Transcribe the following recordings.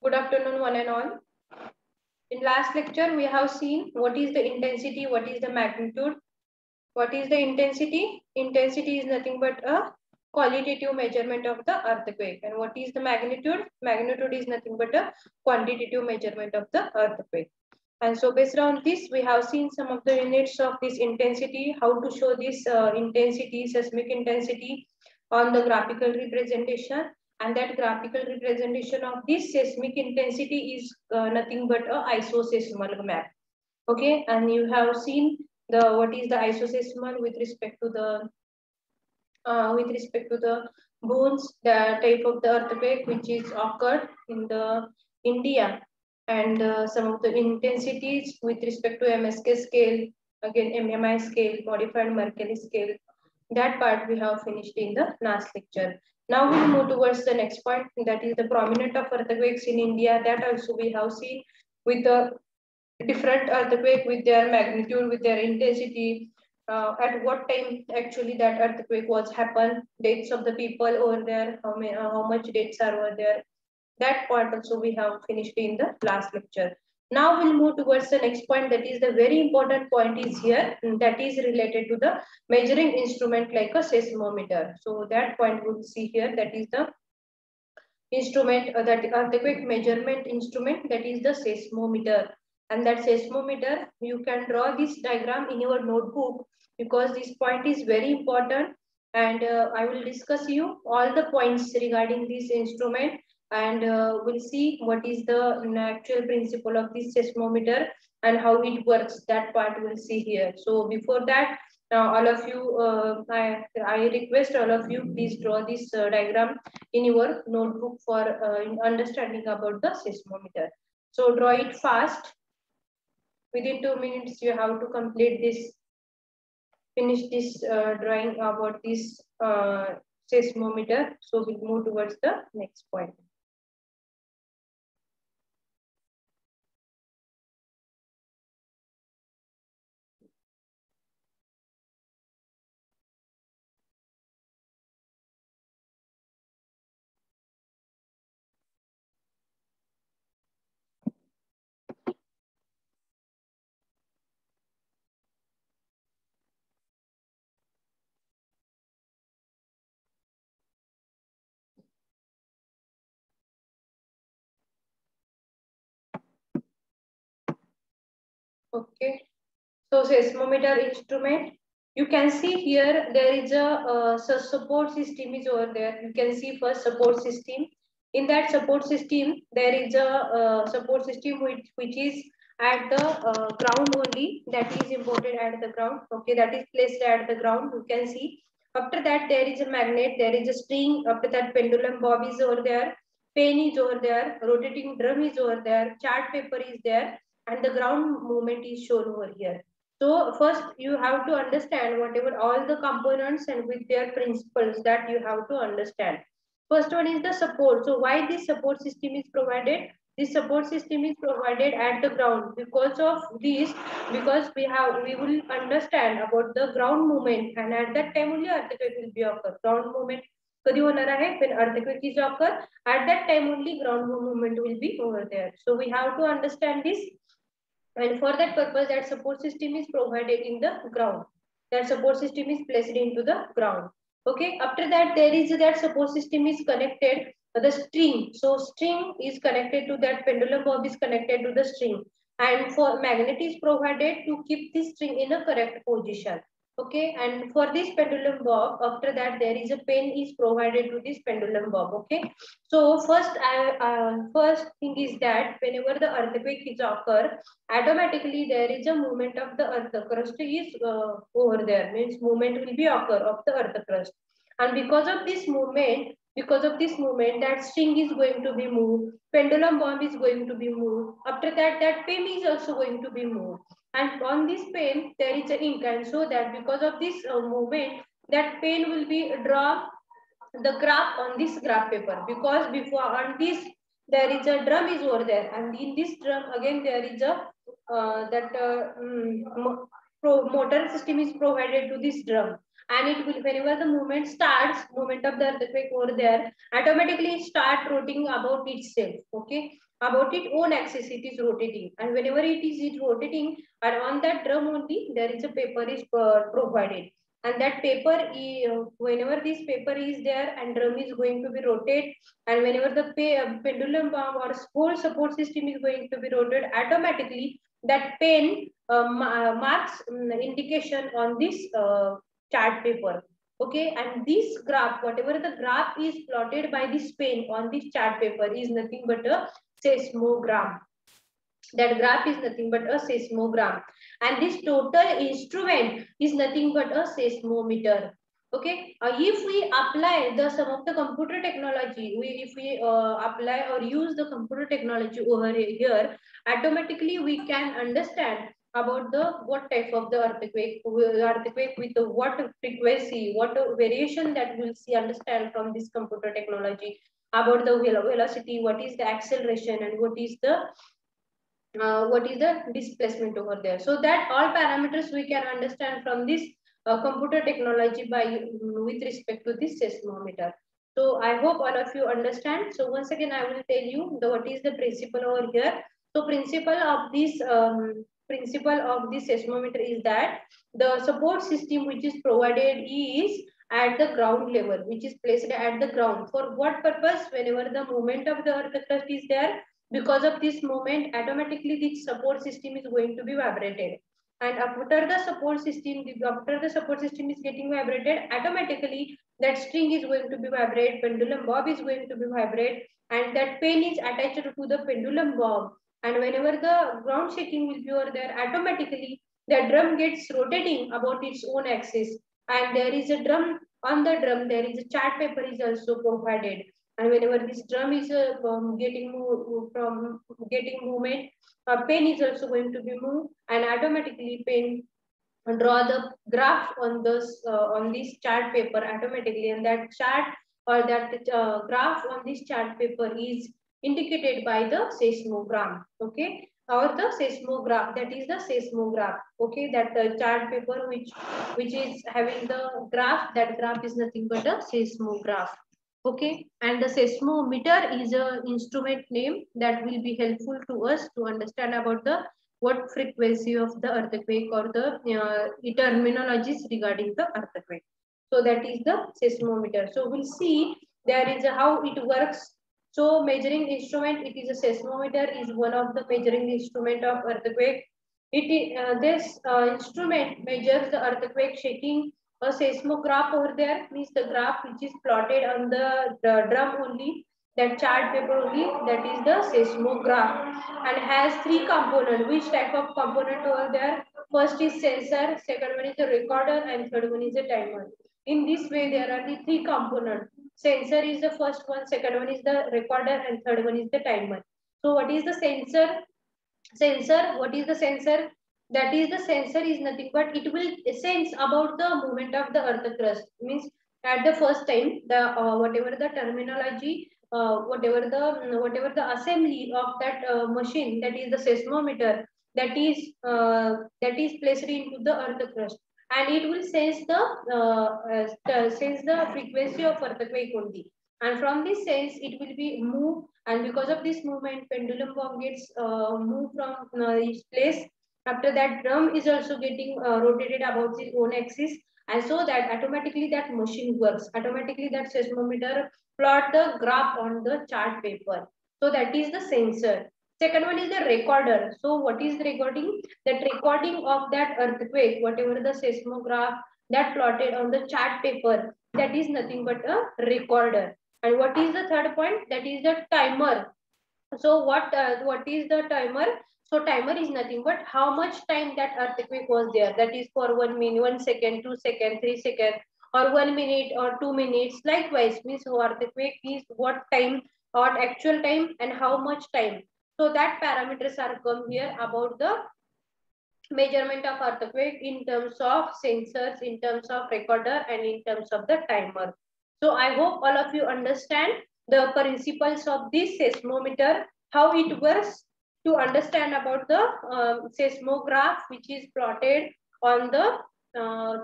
Good afternoon, one and all. In last lecture, we have seen what is the intensity, what is the magnitude. What is the intensity? Intensity is nothing but a qualitative measurement of the earthquake. And what is the magnitude? Magnitude is nothing but a quantitative measurement of the earthquake. And so based on this, we have seen some of the units of this intensity, how to show this intensity, seismic intensity on the graphical representation. And that graphical representation of this seismic intensity is nothing but a isoseismal map. Okay, and you have seen the what is the isoseismal with respect to the bones, the type of the earthquake which is occurred in the India, and some of the intensities with respect to MSK scale, again MMI scale, modified Mercalli scale. That part we have finished in the last lecture. Now we will move towards the next point, that is the prominent of earthquakes in India. That also we have seen with the different earthquake with their magnitude, with their intensity, at what time actually that earthquake was happened, dates of the people over there, how much dates are over there. That part also we have finished in the last lecture. Now we'll move towards the next point, that is the very important point is here, that is related to the measuring instrument like a seismometer. So that point we'll see here, that is the instrument, that earthquake measurement instrument, that is the seismometer. And that seismometer, you can draw this diagram in your notebook because this point is very important. And I will discuss you all the points regarding this instrument, and we'll see what is the actual principle of this seismometer and how it works. That part we'll see here. So before that, all of you, I request all of you, please draw this diagram in your notebook for understanding about the seismometer. So draw it fast. Within 2 minutes, you have to complete this, finish this drawing about this seismometer. So we'll move towards the next point. Okay. So seismometer instrument, you can see here there is a support system is over there. You can see first support system. In that support system, there is a support system which is at the ground only. That is imported at the ground. Okay, that is placed at the ground. You can see. After that, there is a magnet. There is a string. After that, pendulum bob is over there. Pen is over there. Rotating drum is over there. Chart paper is there, and the ground movement is shown over here. So first you have to understand whatever all the components and with their principles, that you have to understand. First one is the support. So why this support system is provided? This support system is provided at the ground. Because of this, because we will understand about the ground movement, and at that time only earthquake will be occur. Ground movement कधी होणार आहे? When earthquake is occur, at that time only ground movement will be over there. So we have to understand this. And for that purpose, that support system is provided in the ground. That support system is placed into the ground. Okay. After that, there is that support system is connected the string. So string is connected to that, pendulum bob is connected to the string, and for magnet is provided to keep the string in a correct position. Okay, and for this pendulum bob, after that there is a pen is provided to this pendulum bob. Okay, so first thing is that whenever the earthquake is occur, automatically there is a movement of the earth crust is over there, means movement will be occur of the earth crust. And because of this movement, that string is going to be moved, pendulum bomb is going to be moved. After that, that pen is also going to be moved, and on this pen there is an ink, and so that because of this movement, that pen will be draw the graph on this graph paper, because before on this there is a drum is over there, and in this drum again there is a motor system is provided to this drum, and it will, whenever the movement starts, movement of the earthquake over there, automatically start rotating about itself. Okay, about its own axis it is rotating, and whenever it is rotating, and on that drum only there is a paper is provided, and that paper whenever this paper is there and drum is going to be rotate, and whenever the pendulum bomb or whole support system is going to be rotated, automatically that pen marks indication on this chart paper. Okay, and this graph, whatever the graph is plotted by this pen on this chart paper, is nothing but a seismogram. That graph is nothing but a seismogram, and this total instrument is nothing but a seismometer. Okay, if we apply the some of the computer technology, if we apply or use the computer technology over here, automatically we can understand about the what type of the earthquake with the what frequency, what variation that we'll see, understand from this computer technology about the velocity, what is the acceleration, and what is the displacement over there. So that all parameters we can understand from this computer technology by with respect to this seismometer. So I hope all of you understand. So once again I will tell you what is the principle over here. So principle of this seismometer is that the support system which is provided is at the ground level, which is placed at the ground. For what purpose? Whenever the movement of the earth crust is there, because of this movement, automatically this support system is going to be vibrated. And after the support system is getting vibrated, automatically that string is going to be vibrate, pendulum bob is going to be vibrate, and that pen is attached to the pendulum bob. And whenever the ground shaking will be over there, automatically the drum gets rotating about its own axis. And there is a drum, on the drum there is a chart paper is also provided, and whenever this drum is getting movement, pen is also going to be moved, and automatically pen draw the graph on this chart paper automatically, and that chart or that graph on this chart paper is indicated by the seismogram. Okay, or the seismograph, that is the seismograph. Okay, that the chart paper which is having the graph, that graph is nothing but a seismograph. Okay, and the seismometer is a instrument name that will be helpful to us to understand about the what frequency of the earthquake or the terminologies regarding the earthquake. So that is the seismometer. So we'll see there is how it works. So measuring instrument, it is a seismometer is one of the measuring instrument of earthquake. This instrument measures the earthquake shaking. A seismograph over there means the graph which is plotted on the drum only, that chart paper only, that is the seismograph, and has three components. Which type of component over there? First is sensor, second one is the recorder, and third one is the timer. In this way there are the three components. Sensor is the first one, second one is the recorder, and third one is the timer. So what is the sensor? What is the sensor? That is the sensor is nothing but it will sense about the movement of the earth crust. Means at the first time the whatever the terminology, whatever the assembly of that machine, that is the seismometer, that is placed into the earth crust, and it will sense the frequency of earthquake only, and from this sense it will be moved, and because of this movement pendulum bomb gets moved from its place. After that drum is also getting rotated about its own axis, and so that automatically that machine works, automatically that seismometer plot the graph on the chart paper. So that is the sensor. Second one is the recorder. So what is the recording? That recording of that earthquake, whatever the seismograph that plotted on the chart paper, that is nothing but a recorder. And what is the third point? That is the timer. So what is the timer? So timer is nothing but how much time that earthquake was there. That is for 1 minute, 1 second, 2 second, 3 second, or 1 minute or 2 minutes. Likewise, means earthquake is what time or actual time and how much time. So that parameters are come here about the measurement of earthquake in terms of sensors, in terms of recorder, and in terms of the timer. So I hope all of you understand the principles of this seismometer, how it works, to understand about the seismograph which is plotted on the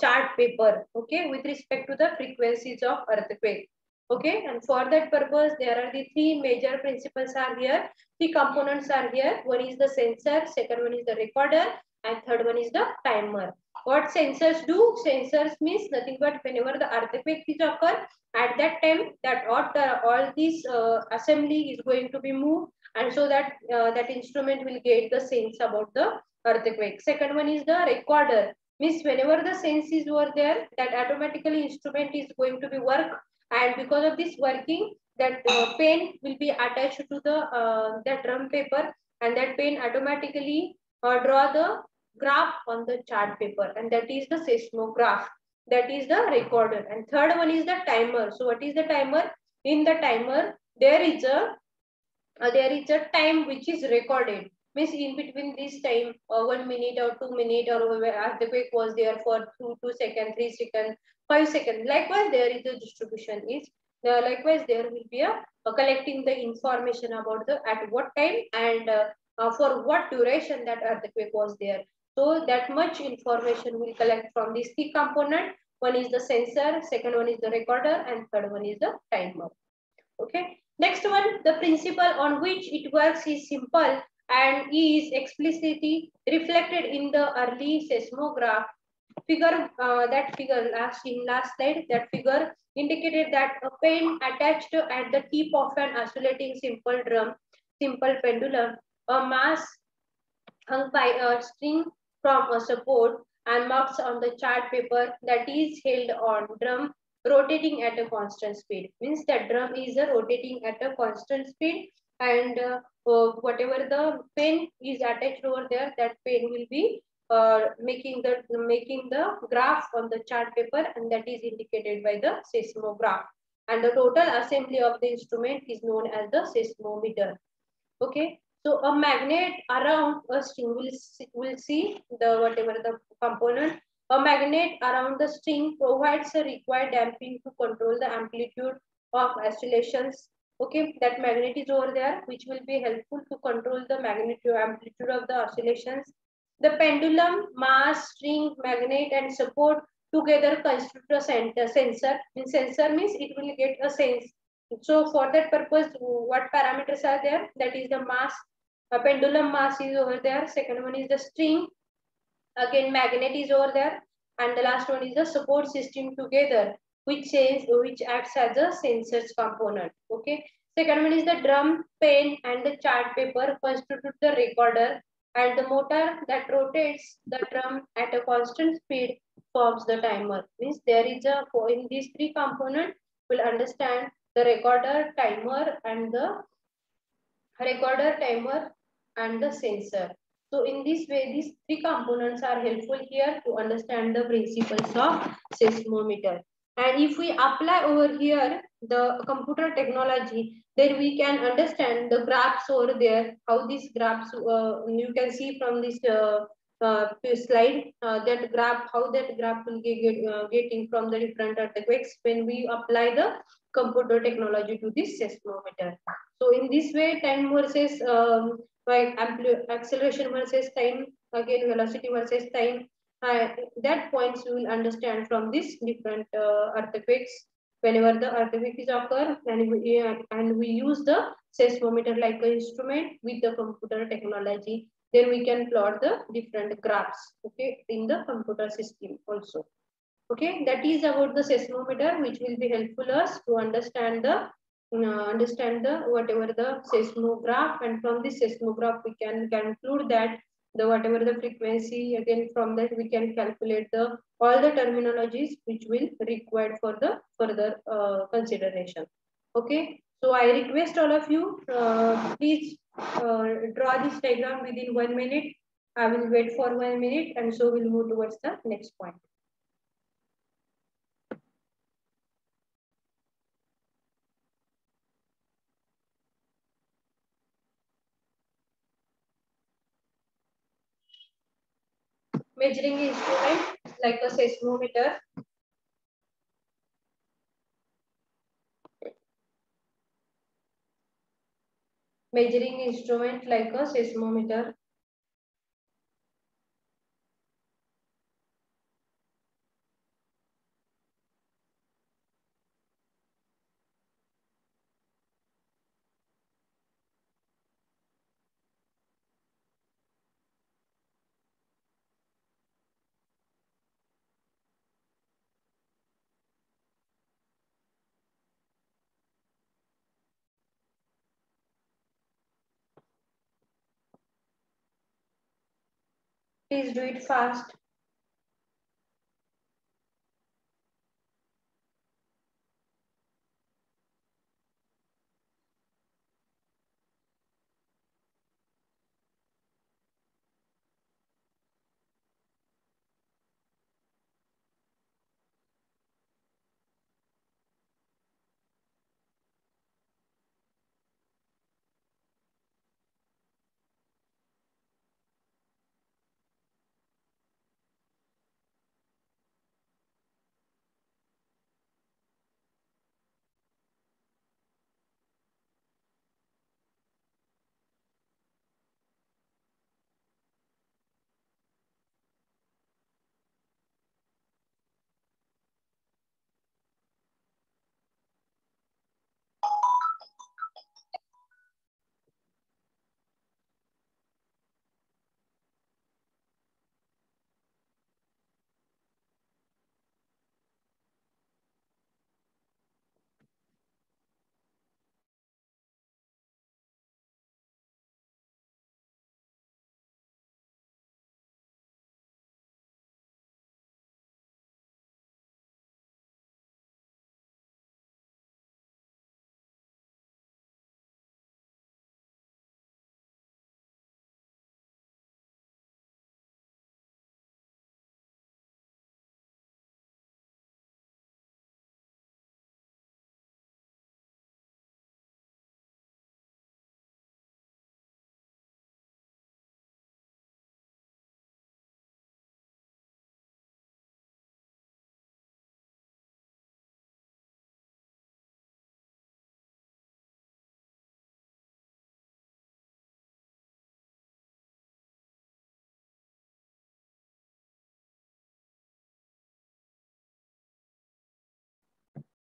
chart paper, okay, with respect to the frequencies of earthquake. Okay, and for that purpose, there are the three major principles are here. Three components are here. One is the sensor, second one is the recorder, and third one is the timer. What sensors do? Sensors means nothing but whenever the earthquake is occur, at that time that all this assembly is going to be moved, and so that that instrument will get the sense about the earthquake. Second one is the recorder. Means whenever the sense is over there, that automatically instrument is going to be work, and because of this working, that pen will be attached to the that drum paper, and that pen automatically draw the graph on the chart paper, and that is the seismograph. That is the recorder. And third one is the timer. So what is the timer? In the timer there is a time which is recorded. Means in between this time, 1 minute or 2 minutes, or earthquake was there for 2 seconds, 3 seconds, 5 seconds. Likewise, there is a distribution is. Likewise, there will be a collecting the information about the at what time, and for what duration that earthquake was there. So that much information will collect from these three component. One is the sensor, second one is the recorder, and third one is the timer. Okay. Next one, the principle on which it works is simple and is explicitly reflected in the early seismograph. That figure last slide, that figure indicated that a pen attached at the tip of an oscillating simple pendulum, a mass hung by a string from a support, and marks on the chart paper that is held on drum rotating at a constant speed. Means that drum is rotating at a constant speed, and whatever the pen is attached over there, that pen will be making the graph on the chart paper, and that is indicated by the seismograph. And the total assembly of the instrument is known as the seismometer. Okay, so a magnet around a string will see the whatever the component. A magnet around the string provides a required damping to control the amplitude of oscillations. Okay, that magnet is over there, which will be helpful to control the magnitude amplitude of the oscillations. The pendulum, mass, string, magnet, and support together constitute a sensor. In sensor means it will get a sense. So for that purpose, what parameters are there? That is the mass. A pendulum mass is over there. Second one is the string. Again, magnet is over there. And the last one is the support system together, which acts as a sensors component. Okay. Second one is the drum, pen, and the chart paper constitute the recorder, and the motor that rotates the drum at a constant speed forms the timer. Means there is a in these three components will understand the recorder, timer, and the sensor. So in this way, these three components are helpful here to understand the principles of seismometer. And if we apply over here the computer technology, then we can understand the graphs over there, how these graphs, you can see from this slide, that graph, how that graph will getting from the different earthquakes when we apply the computer technology to this seismometer. So in this way, time versus acceleration versus time, again velocity versus time, that points you will understand from this different earthquakes. Whenever the earthquake is occur, and we use the seismometer like an instrument with the computer technology, then we can plot the different graphs, okay, in the computer system also. Okay, that is about the seismometer, which will be helpful us to understand the whatever the seismograph, and from this seismograph we can conclude that the whatever the frequency, again from that we can calculate the all the terminologies which will required for the further consideration. Okay, so I request all of you, please draw this diagram within 1 minute. I will wait for 1 minute, and so we'll move towards the next point. Measuring instrument like a seismometer. Measuring instrument like a seismometer. Please do it fast.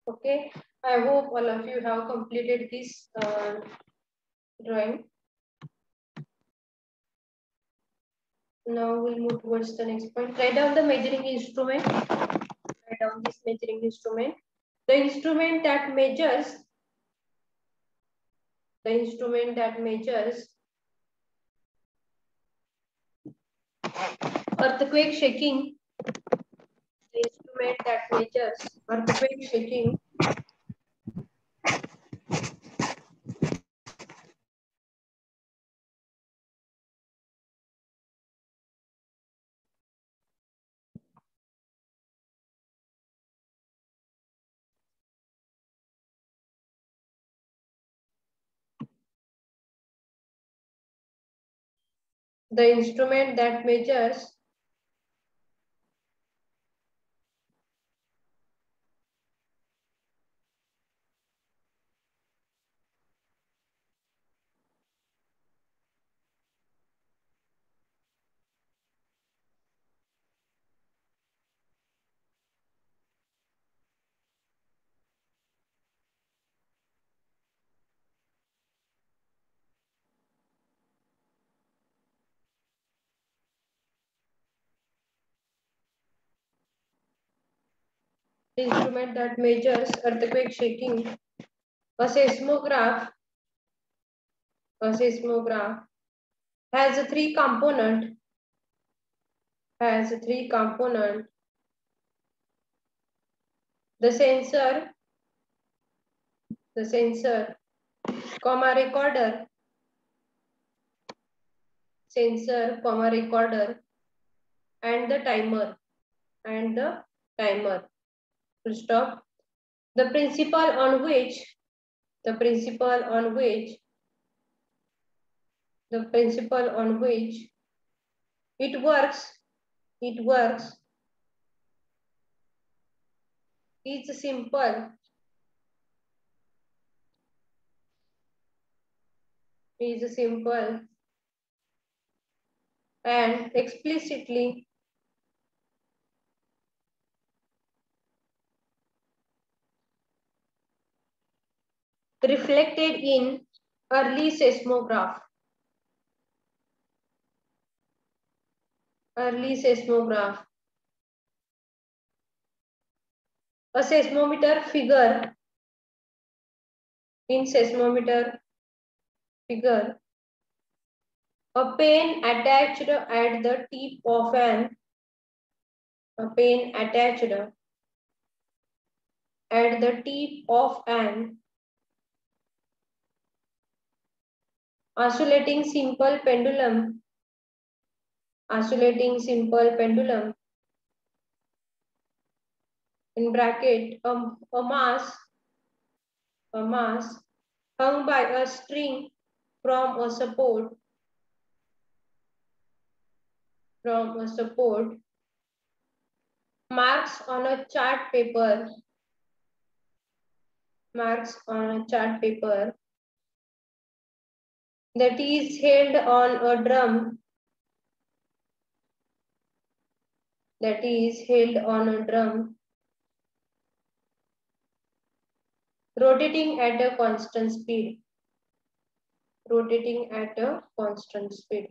Okay, I hope all of you have completed this drawing. Now we'll move towards the next point. Write down the measuring instrument. Write down this measuring instrument. The instrument that measures. The instrument that measures earthquake shaking. The instrument that measures earthquake shaking. The instrument that measures the instrument that measures earthquake shaking. A seismograph has a three component. The sensor, comma recorder, and the timer. Full stop. The principle on which it works is simple and explicitly reflected in early seismograph. A seismometer figure A pen attached at the tip of an a pen attached at the tip of an oscillating simple pendulum in bracket a mass hung by a string from a support marks on a chart paper that is held on a drum rotating at a constant speed